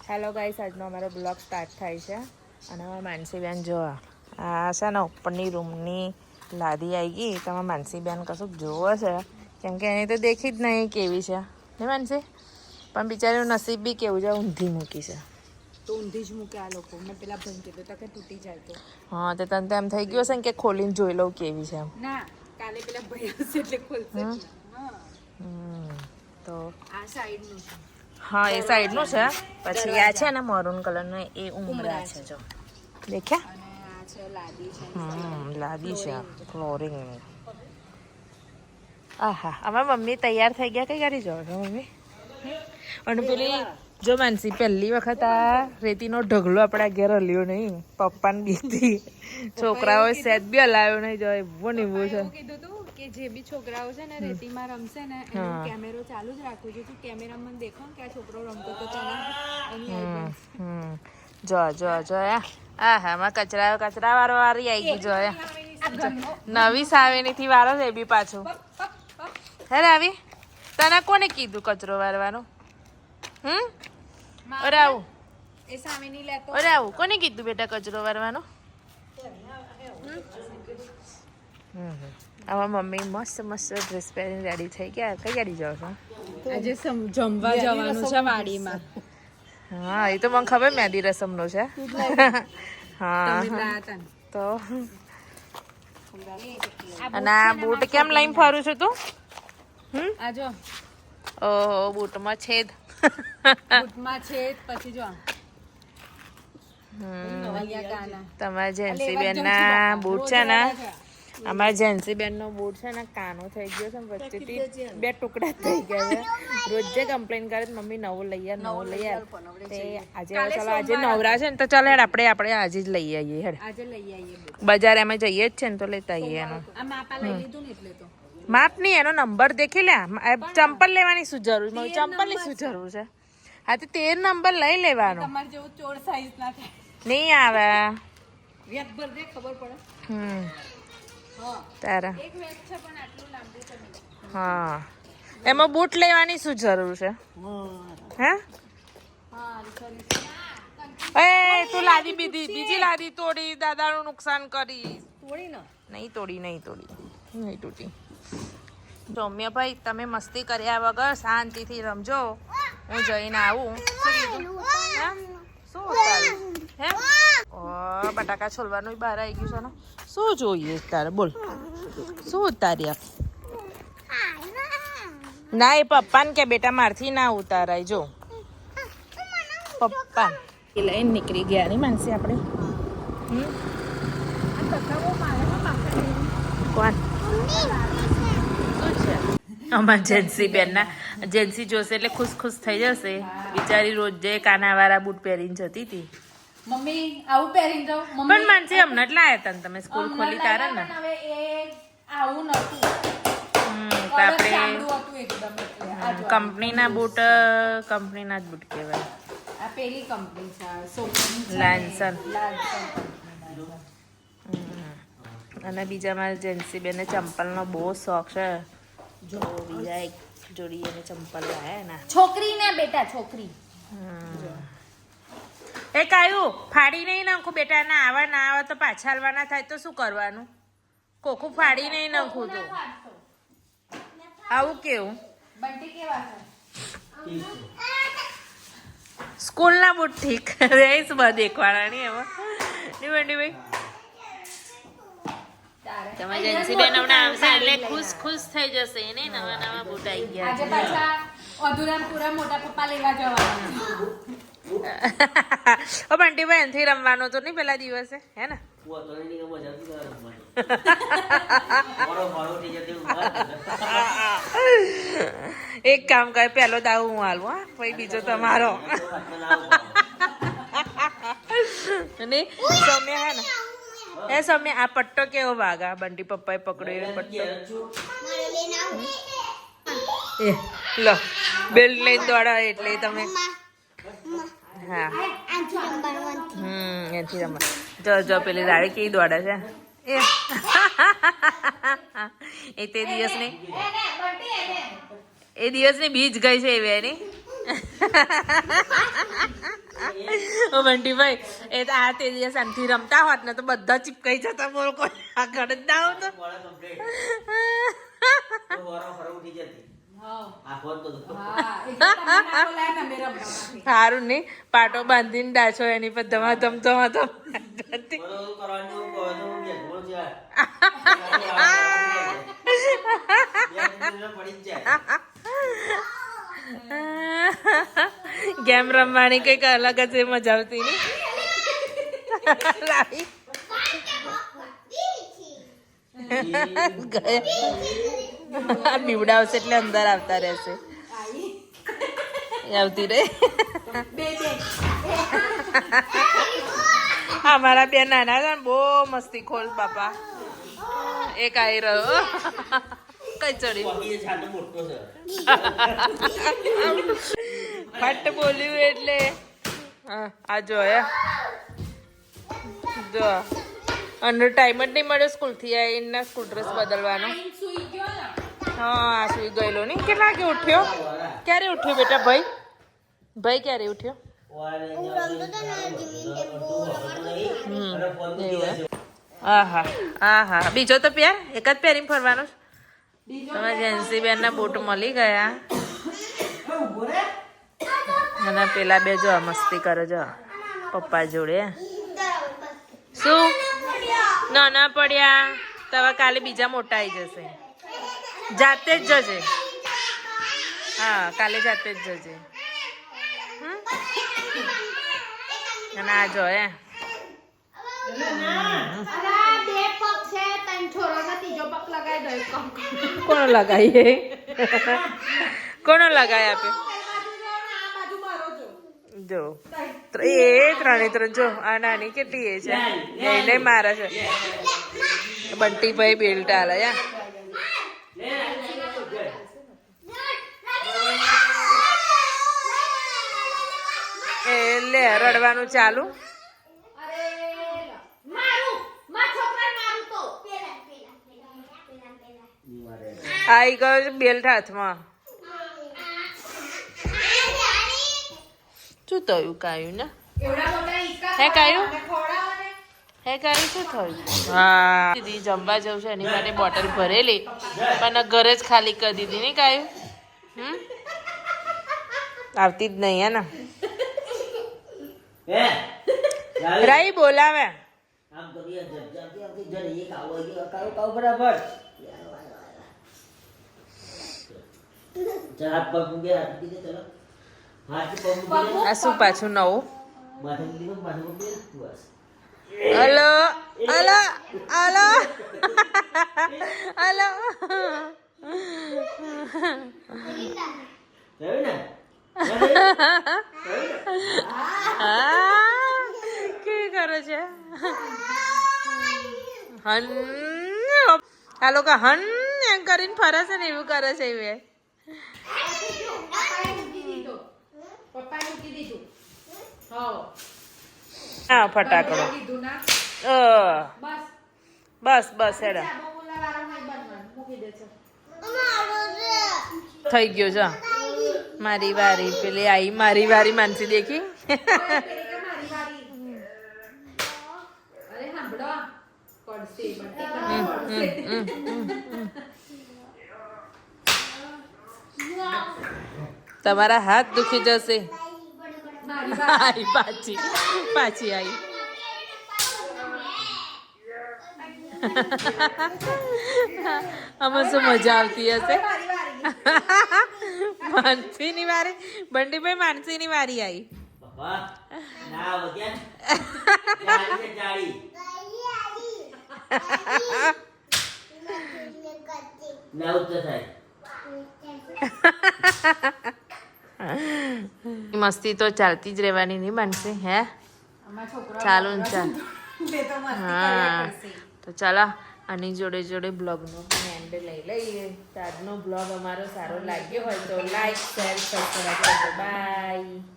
Hello guys, આજનો અમારો blog start થાય છે અને માનસીબેન જો આ છે ને ઉપરની રૂમની લાદી આવી ગઈ. તમે માનસીબેન કશુંક જોવો છે કેમ કે એની તો દેખી જ નહીં કેવી છે ને માનસી, પણ બિચારીનું નસીબ બી કેવું છે, ઊંધી મૂકી છે. તો ઊંધી જ મૂકે આ લોકો. મેં પેલા ભાઈ કીધું તો કે તૂટી જાય તો. હા, તો તને તો એમ થઈ ગયું હશે ને કે ખોલીને જોઈ લઉં કેવી છે. ના, કાલે પેલા ભાઈ હશે એટલે ખોલશે જ ને. તો આ સાઈડનું છે. હા, એ સાઈડનું છે. પછી આ છે ને મરૂન કલરનું, એ ઉમરા છે. જો દેખ્યા? અને આ છે લાદી છે. લાદી છે ફ્લોરિંગ. આહા, અમારા મમ્મી તૈયાર થઈ ગયા. કઈ ગાડી જાઓ છો મમ્મી? અને પેલી જો માનસી પહેલી વખત આ રેતીનો ઢગલો આપણા ઘેર હલ્યો નહીં. પપ્પાને બીતી છોકરાઓ સેજ બી હલાવ્યો નહીં. જો એવું ને એવું છે. કીધું તું કે જે બી છોકરાઓ છે ને રેતીમાં રમશે ને એનો કેમેરો ચાલુ જ રાખવું છે. તું કેમેરામાં દેખો કે આ છોકરો રમતો તો જો હા, માં કચરા વાળી આવી ગઈ. જો નવી સાવેની થી વારો છે એ બી પાછું. હે રાવી, તને કોને કીધું કચરો વારવાનું? અરે આવું એ સામે નહીં લેતો. અરે આવું કોને કીધું બેટા કચરો વારવાનો? આમાં મમ્મી મસ્ત મસ્ત ડ્રેસ પહેરીને રેડી થઈ ગયા. કઈ ગાડી જાઓ છો? આજે જમવા જવાનું છે વાડીમાં. હા, એ તો મને ખબર મહેંદી રસમનો છે. હા તો અને આ બૂટ કેમ લઈને ફરું છું તું? આ જો ઓહો, બૂટમાં છેદ. બૂટમાં છે પછી જો તમારા જેન્સીબેન ના બૂટ છે ને, અમારા જેન્સીબેન નો બૂટ છે ને કાનો થઈ ગયો છે. વચ્ચેથી 2 ટુકડા થઈ ગયા છે. રોજે કમ્પ્લેન કરે મમ્મી નવો લઈ આવ, નવો લઈ આવ. તે આજે ચાલો આજે નવરા છે ને તો ચાલ હેડ આપણે આજે જ લઈ આવીએ. હેડ આજે લઈ આવીએ. બજાર એમાં જઈએ જ છે ને તો લેતા આવીએ. એનો આ માપા લઈ લીધું ને એટલે તો માપ નહીં, એનો નંબર દેખી લે. ચંપલ લેવાની શું જરૂર? ચંપલ ની શું જરૂર છે? હા, તો 13 નંબર લઈ લેવાનો. તમારે જેવું ચોર સાઈઝ ના થાય. નહીં આવે. વેત ભર દે ખબર પડે. તારા એક વેત છે પણ આટલું લાંબુ છે. હા, એમાં બૂટ લેવાની શું જરૂર છે? હે એ તું લાદી બીજી લાદી તોડી, દાદાનું નુકસાન કરી. તોડી ને નહીં તૂટી. સૌમ્ય ભાઈ, તમે મસ્તી કર્યા વગર શાંતિથી રમજો. હું જઈને આવું. શું ઉતાર્યું? હે બટાકા છોલવાનું બહાર આવી ગયું છે ને. શું જોઈએ તારે? બોલ, શું ઉતાર્યા? ના, એ પપ્પાને કે બેટા મારથી ના ઉતારાય. જો પપ્પા એ લઈને નીકળી ગયા નહીં માનસી આપણે. કોણ શું છે? અમારા જેન્સી બેનના જેન્સી જોશે એટલે ખુશ થઈ જશે. બિચારી રોજે કાનાવાળા બૂટ પહેરીને જતી હતી. મમ્મી આવું પહેરીને જાવ. પણ માનસી હમણાં જ લાયા હતા ને તમે સ્કૂલ ખોલી તારે ને. હવે એ આવું નતું. આપણે એકદમ કંપનીના બૂટ કંપનીના જ બૂટ કહેવાય. આ પેલી કંપની છે લાન્સન. અને બીજા મારા જેન્સી બેને ચંપલનો બહુ શોખ છે. જો બીજા એક જોડી એને ચંપલ લાયા ને. છોકરી ને બેટા છોકરી. એ કાયું ફાડી નહીં નાખું બેટા. ના આવે તો પાછા હાલવાના થાય તો શું કરવાનું? કોખું ફાડી નહીં નાખું તો આવું કેવું? બંટી કેવા છે? સ્કૂલના બૂટ ઠીક રહીશ બધ દેખવાના નહીં એમાં. નહીં બંટી ભાઈ, તમારી જેન્સી બેન હમણાં આવશે એટલે ખુશ થઈ જશે. એને નવા બૂટ આવી ગયા. આજે પાછા અધુરામપુરા મોટા પપ્પા લેવા જવાના. ઓ બંટી ભાઈ, એનથી રમવાનું તો નહીં પેલા દિવસે, હે ને? એક કામ કર, પેલો દાવ હું હાલું. હા, પછી બીજો તમારો. સૌમ્ય હે ને, એ સૌમ્ય આ પટ્ટો કેવો વાગા? બંટી પપ્પાએ પકડ્યો પટ્ટો. એ લો બેલ્ટ લઈને દોડા એટલે તમે. હા, એથી રમવા. જો પેલી રાડી કેવી દોડે છે. એ તે દિવસની બીજ ગઈ છે એવી એની. ઓ બંટીભાઈ એ તો આ તે દિવસ આનથી રમતા હોત ને તો બધા ચીપકાઈ જતા બોલ કોઈ આગળ જ ના આવતો સારું નહીં પાટો બાંધીને ડાચો એની પર ધમાધમ ધમાધમ ગેમ રમવાની કઈક અલગ જ મજા આવતી ને બીવડાવશે એટલે અંદર આવતા રહેશે આવતી રે અમારા બે નાના છે બહુ મસ્તી ખોલ બાપા એક આવી રહ્યો કઈ ચડી ફટ બોલ્યું એટલે આ જો જો અને ટાઈમ જ નહીં મળ્યો સ્કૂલથી આવીને સ્કૂલ ડ્રેસ બદલવાનો હા આ સુઈ ગયેલો નહીં કેટલા વાગે ઉઠ્યો ક્યારે ઉઠ્યો બેટા ભાઈ ભાઈ ક્યારે ઉઠ્યો હા બીજો તો પહેર એક જ પહેરીને ફરવાનો તમારા જેન્સી બેનના બૂટ મળી ગયા અને પેલા બે જો મસ્તી કરે જો પપ્પા જોડે શું નાના પડ્યા તો હવે કાલે બીજા મોટા આવી જશે જાતે જ જજે હા કાલે જાતે જ જજે અને આ જો કોણ લગાવીએ કોનો લગાય આપે જો એ ત્રણે ત્રણ જો આ નાની કેટલી એ છે એને મારે છે બંટીભાઈ બેલ્ટ આલે યા એ લે રડવાનું ચાલુ આવી ગયો બેલ્ટ હાથમાં શું થયું કાયું ને હે કાયું હે કાયું શું થયું હા દીદી જમવા જવું છે એની માટે બોટલ ભરેલી પણ ઘરે જ ખાલી કરી દીધી નહીં કાયું આવતી જ નહીં હે ને રાઈ બોલાવે આ શું પાછું નવું હલો હલો હલો હલો કેવી કરે છે હન આ લોકો હન એમ કરીને ફરે છે ને એવું કરે છે એ હા ફટાકડો બસ બસ હેડા થઈ ગયો જો મારી વારી પેલી આઈ મારી વારી માનસી દેખી તમારા હાથ દુખી જશે પાછી પાછી આવી આમાં શું મજા આવતી હશે માનસી ની વારી બંટીભાઈ માનસી ની વારી આવી મસ્તી તો ચાલતી જ રહેવાની નહીં બનશે હે ચાલુ ને ચાલ હા તો ચાલો આની જોડે જોડે બ્લોગનો પણ એન્ડ લઈ લઈએ તો આજનો બ્લોગ અમારો સારો લાગ્યો હોય તો લાઈક શેર સબસ્ક્રાઈબ કરજો બાય